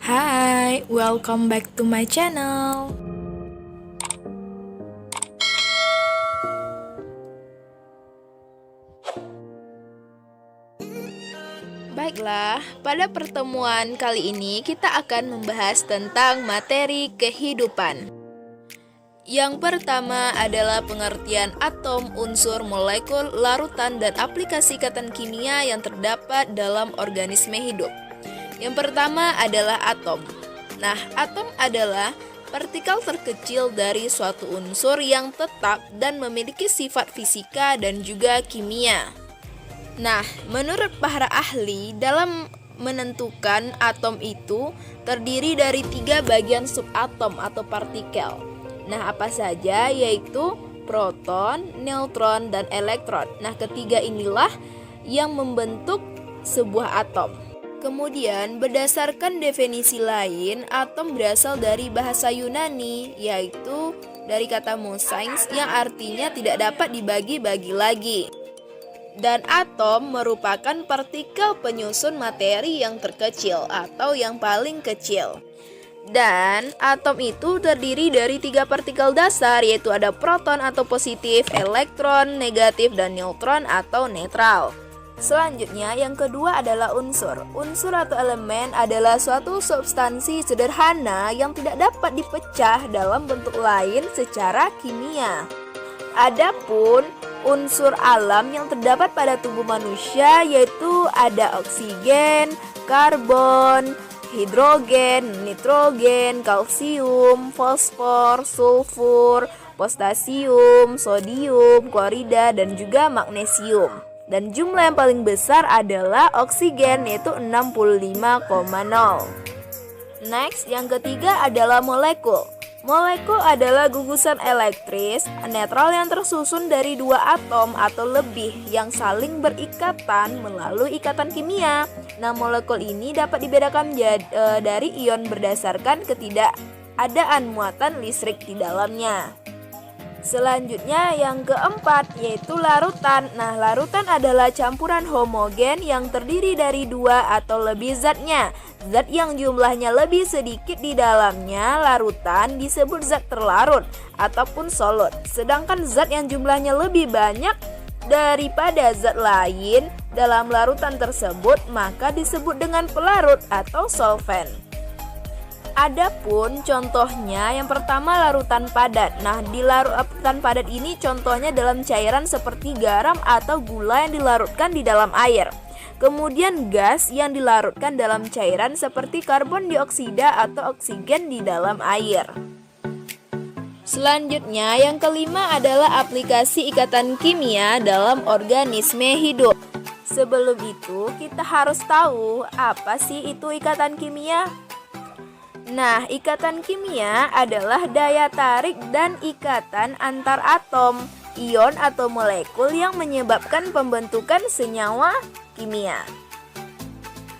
Hai, welcome back to my channel. Baiklah, pada pertemuan kali ini kita akan membahas tentang materi kehidupan. Yang pertama adalah pengertian atom, unsur, molekul, larutan, dan aplikasi ikatan kimia yang terdapat dalam organisme hidup. Yang pertama adalah atom. Nah, atom adalah partikel terkecil dari suatu unsur yang tetap dan memiliki sifat fisika dan juga kimia. Nah, menurut para ahli, dalam menentukan atom itu terdiri dari 3 bagian subatom atau partikel. Nah, apa saja? Yaitu proton, neutron, dan elektron. Nah, ketiga inilah yang membentuk sebuah atom. Kemudian, berdasarkan definisi lain, atom berasal dari bahasa Yunani, yaitu dari kata mosains yang artinya tidak dapat dibagi-bagi lagi. Dan atom merupakan partikel penyusun materi yang terkecil atau yang paling kecil. Dan atom itu terdiri dari 3 partikel dasar, yaitu ada proton atau positif, elektron negatif, dan neutron atau netral. Selanjutnya, yang kedua adalah unsur. Unsur atau elemen adalah suatu substansi sederhana yang tidak dapat dipecah dalam bentuk lain secara kimia. Adapun unsur alam yang terdapat pada tubuh manusia yaitu ada oksigen, karbon, hidrogen, nitrogen, kalsium, fosfor, sulfur, potasium, sodium, klorida, dan juga magnesium. Dan jumlah yang paling besar adalah oksigen, yaitu 65,0. Next, yang ketiga adalah molekul. Molekul adalah gugusan elektris netral yang tersusun dari 2 atom atau lebih yang saling berikatan melalui ikatan kimia. Nah, molekul ini dapat dibedakan dari ion berdasarkan ketidakadaan muatan listrik di dalamnya. Selanjutnya yang keempat yaitu larutan. Nah, larutan adalah campuran homogen yang terdiri dari 2 atau lebih zatnya. Zat yang jumlahnya lebih sedikit di dalamnya, larutan, disebut zat terlarut ataupun solut. Sedangkan zat yang jumlahnya lebih banyak daripada zat lain dalam larutan tersebut, maka disebut dengan pelarut atau solvent. Adapun contohnya, yang pertama larutan padat. Nah, di larutan padat ini contohnya dalam cairan seperti garam atau gula yang dilarutkan di dalam air. Kemudian gas yang dilarutkan dalam cairan seperti karbon dioksida atau oksigen di dalam air. Selanjutnya, yang kelima adalah aplikasi ikatan kimia dalam organisme hidup. Sebelum itu, kita harus tahu apa sih itu ikatan kimia? Nah, ikatan kimia adalah daya tarik dan ikatan antar atom, ion atau molekul yang menyebabkan pembentukan senyawa kimia.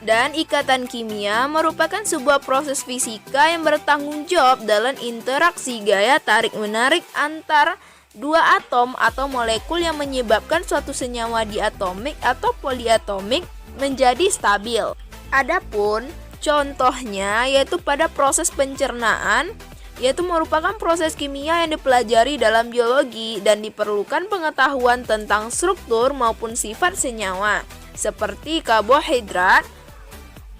Dan ikatan kimia merupakan sebuah proses fisika yang bertanggung jawab dalam interaksi gaya tarik-menarik antar 2 atom atau molekul yang menyebabkan suatu senyawa diatomik atau poliatomik menjadi stabil. Adapun contohnya yaitu pada proses pencernaan, yaitu merupakan proses kimia yang dipelajari dalam biologi dan diperlukan pengetahuan tentang struktur maupun sifat senyawa seperti karbohidrat,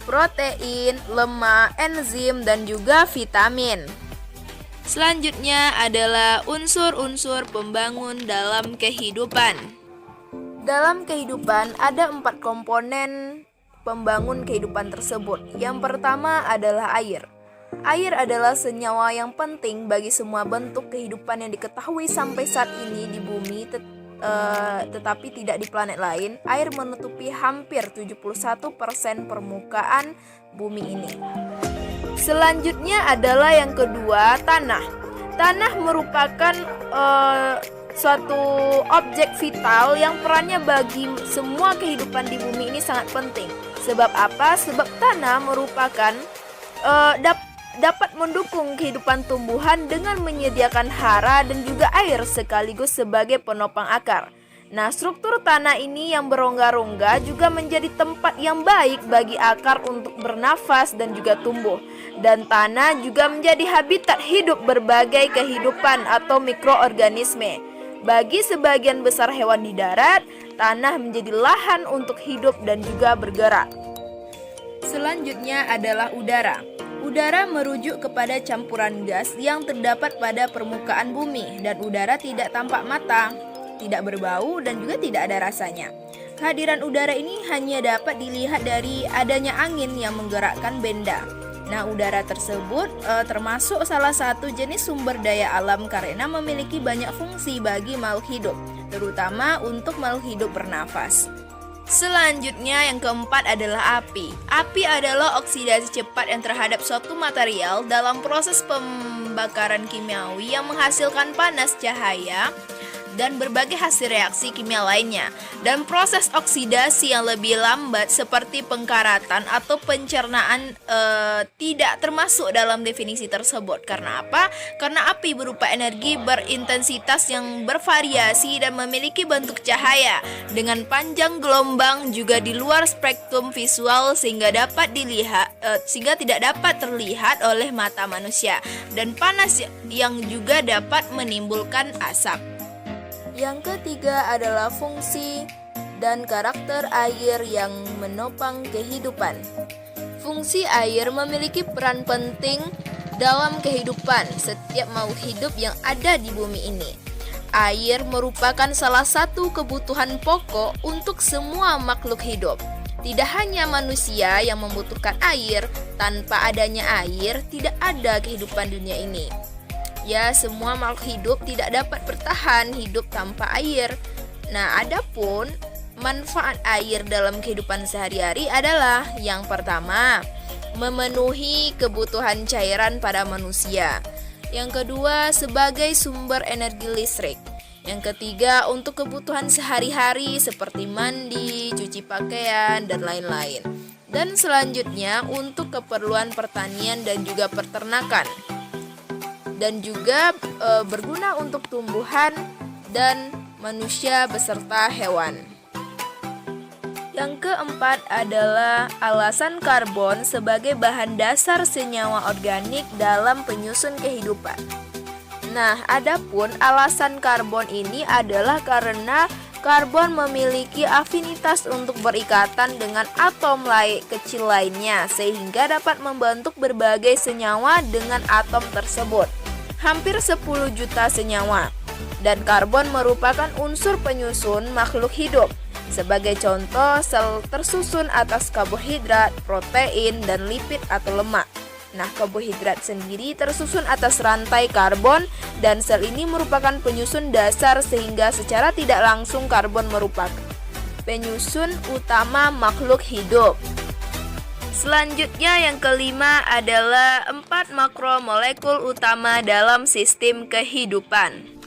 protein, lemak, enzim, dan juga vitamin. Selanjutnya adalah unsur-unsur pembangun dalam kehidupan. Dalam kehidupan ada 4 komponen pembangun kehidupan tersebut. Yang pertama adalah air. Air adalah senyawa yang penting bagi semua bentuk kehidupan yang diketahui sampai saat ini di bumi, tetapi tidak di planet lain. Air menutupi hampir 71% permukaan bumi ini. Selanjutnya adalah yang kedua, tanah. Tanah merupakan suatu objek vital yang perannya bagi semua kehidupan di bumi ini sangat penting. Sebab apa? Sebab tanah merupakan dapat mendukung kehidupan tumbuhan dengan menyediakan hara dan juga air sekaligus sebagai penopang akar. Nah, struktur tanah ini yang berongga-rongga juga menjadi tempat yang baik bagi akar untuk bernafas dan juga tumbuh. Dan tanah juga menjadi habitat hidup berbagai kehidupan atau mikroorganisme. Bagi sebagian besar hewan di darat, tanah menjadi lahan untuk hidup dan juga bergerak. Selanjutnya adalah udara. Udara merujuk kepada campuran gas yang terdapat pada permukaan bumi, dan udara tidak tampak mata, tidak berbau, dan juga tidak ada rasanya. Kehadiran udara ini hanya dapat dilihat dari adanya angin yang menggerakkan benda. Nah, udara tersebut termasuk salah satu jenis sumber daya alam karena memiliki banyak fungsi bagi makhluk hidup, terutama untuk makhluk hidup bernafas. Selanjutnya yang keempat adalah api. Api adalah oksidasi cepat yang terhadap suatu material dalam proses pembakaran kimiawi yang menghasilkan panas, cahaya, dan berbagai hasil reaksi kimia lainnya. Dan proses oksidasi yang lebih lambat seperti pengkaratan atau pencernaan tidak termasuk dalam definisi tersebut. Karena apa? Karena api berupa energi berintensitas yang bervariasi dan memiliki bentuk cahaya dengan panjang gelombang juga di luar spektrum visual sehingga tidak dapat terlihat oleh mata manusia, dan panas yang juga dapat menimbulkan asap. Yang ketiga adalah fungsi dan karakter air yang menopang kehidupan. Fungsi air memiliki peran penting dalam kehidupan setiap makhluk hidup yang ada di bumi ini. Air merupakan salah satu kebutuhan pokok untuk semua makhluk hidup. Tidak hanya manusia yang membutuhkan air, tanpa adanya air tidak ada kehidupan dunia ini. Ya, semua makhluk hidup tidak dapat bertahan hidup tanpa air. Nah, adapun manfaat air dalam kehidupan sehari-hari adalah yang pertama, memenuhi kebutuhan cairan pada manusia. Yang kedua, sebagai sumber energi listrik. Yang ketiga, untuk kebutuhan sehari-hari seperti mandi, cuci pakaian, dan lain-lain. Dan selanjutnya, untuk keperluan pertanian dan juga peternakan. Dan juga berguna untuk tumbuhan dan manusia beserta hewan. Yang keempat adalah alasan karbon sebagai bahan dasar senyawa organik dalam penyusun kehidupan. Nah, adapun alasan karbon ini adalah karena karbon memiliki afinitas untuk berikatan dengan atom kecil lainnya sehingga dapat membentuk berbagai senyawa dengan atom tersebut. Hampir 10 juta senyawa. Dan karbon merupakan unsur penyusun makhluk hidup. Sebagai contoh, sel tersusun atas karbohidrat, protein, dan lipid atau lemak. Nah, karbohidrat sendiri tersusun atas rantai karbon, dan sel ini merupakan penyusun dasar sehingga secara tidak langsung karbon merupakan penyusun utama makhluk hidup. Selanjutnya yang kelima adalah 4 makromolekul utama dalam sistem kehidupan.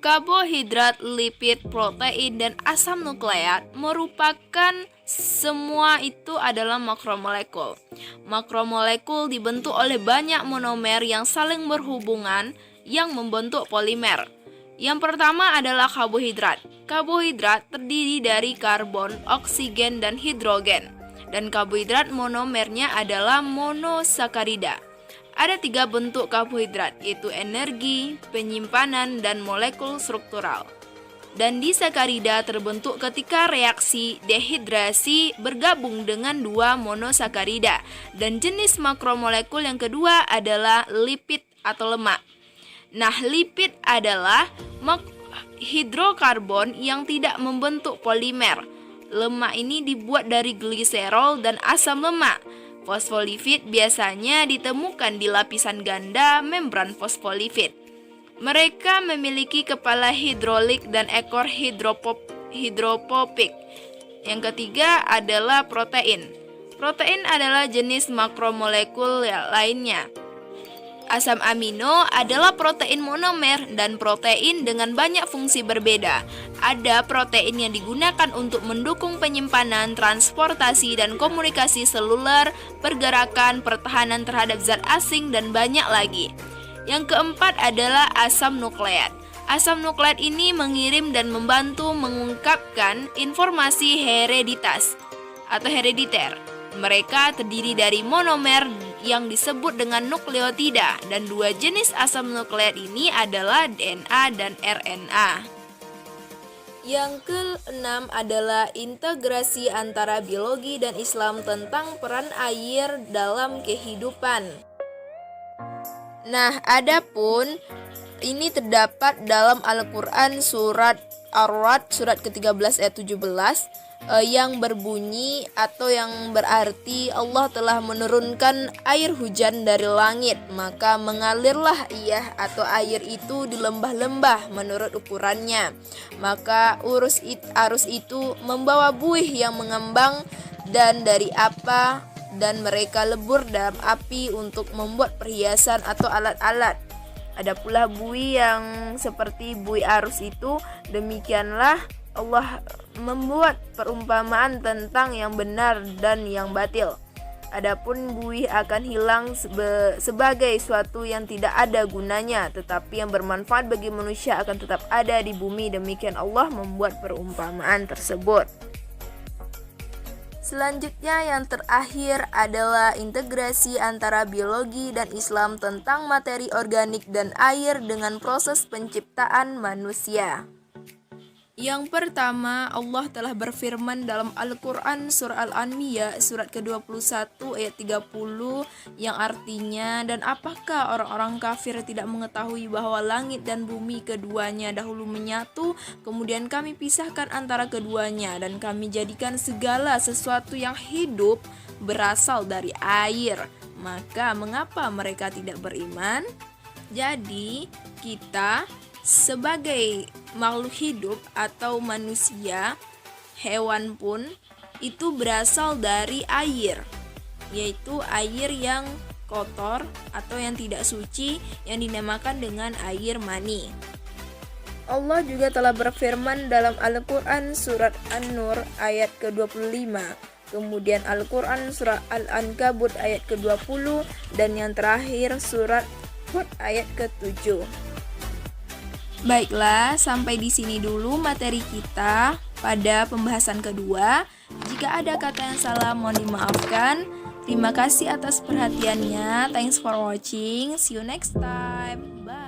Karbohidrat, lipid, protein, dan asam nukleat merupakan semua itu adalah makromolekul. Makromolekul dibentuk oleh banyak monomer yang saling berhubungan yang membentuk polimer. Yang pertama adalah karbohidrat. Karbohidrat terdiri dari karbon, oksigen, dan hidrogen. Dan karbohidrat monomernya adalah monosakarida. Ada 3 bentuk karbohidrat, yaitu energi, penyimpanan, dan molekul struktural. Dan disakarida terbentuk ketika reaksi dehidrasi bergabung dengan 2 monosakarida. Dan jenis makromolekul yang kedua adalah lipid atau lemak. Nah, lipid adalah hidrokarbon yang tidak membentuk polimer. Lemak ini dibuat dari gliserol dan asam lemak. Fosfolipid biasanya ditemukan di lapisan ganda membran fosfolipid. Mereka memiliki kepala hidrolik dan ekor hidropopik. Yang ketiga adalah protein. Protein adalah jenis makromolekul lainnya. Asam amino adalah protein monomer dan protein dengan banyak fungsi berbeda. Ada protein yang digunakan untuk mendukung penyimpanan, transportasi, dan komunikasi seluler, pergerakan, pertahanan terhadap zat asing, dan banyak lagi. Yang keempat adalah asam nukleat. Asam nukleat ini mengirim dan membantu mengungkapkan informasi hereditas atau herediter. Mereka terdiri dari monomer yang disebut dengan nukleotida, dan dua jenis asam nukleat ini adalah DNA dan RNA. Yang keenam adalah integrasi antara biologi dan Islam tentang peran air dalam kehidupan. Nah, adapun ini terdapat dalam Al-Quran surat Ar-Ra'd surat ke-13 ayat 17 yang berbunyi atau yang berarti Allah telah menurunkan air hujan dari langit, maka mengalirlah ia atau air itu di lembah-lembah menurut ukurannya. Maka arus itu membawa buih yang mengembang dan dari apa, dan mereka lebur dalam api untuk membuat perhiasan atau alat-alat. Ada pula buih yang seperti buih arus itu. Demikianlah Allah membuat perumpamaan tentang yang benar dan yang batil. Adapun buih akan hilang sebagai suatu yang tidak ada gunanya, tetapi yang bermanfaat bagi manusia akan tetap ada di bumi. Demikian Allah membuat perumpamaan tersebut. Selanjutnya yang terakhir adalah integrasi antara biologi dan Islam tentang materi organik dan air dengan proses penciptaan manusia. Yang pertama, Allah telah berfirman dalam Al-Quran surah Al-Anbiya surat ke-21 ayat 30 yang artinya, dan apakah orang-orang kafir tidak mengetahui bahwa langit dan bumi keduanya dahulu menyatu, kemudian kami pisahkan antara keduanya, dan kami jadikan segala sesuatu yang hidup berasal dari air. Maka mengapa mereka tidak beriman? Jadi kita sebagai makhluk hidup atau manusia, hewan pun itu berasal dari air, yaitu air yang kotor atau yang tidak suci yang dinamakan dengan air mani. Allah juga telah berfirman dalam Al-Quran surat An-Nur ayat ke-25, kemudian Al-Quran surat Al-Ankabut ayat ke-20, dan yang terakhir surat Hud ayat ke-7. Baiklah, sampai di sini dulu materi kita pada pembahasan kedua. Jika ada kata yang salah, mohon dimaafkan. Terima kasih atas perhatiannya. Thanks for watching. See you next time. Bye.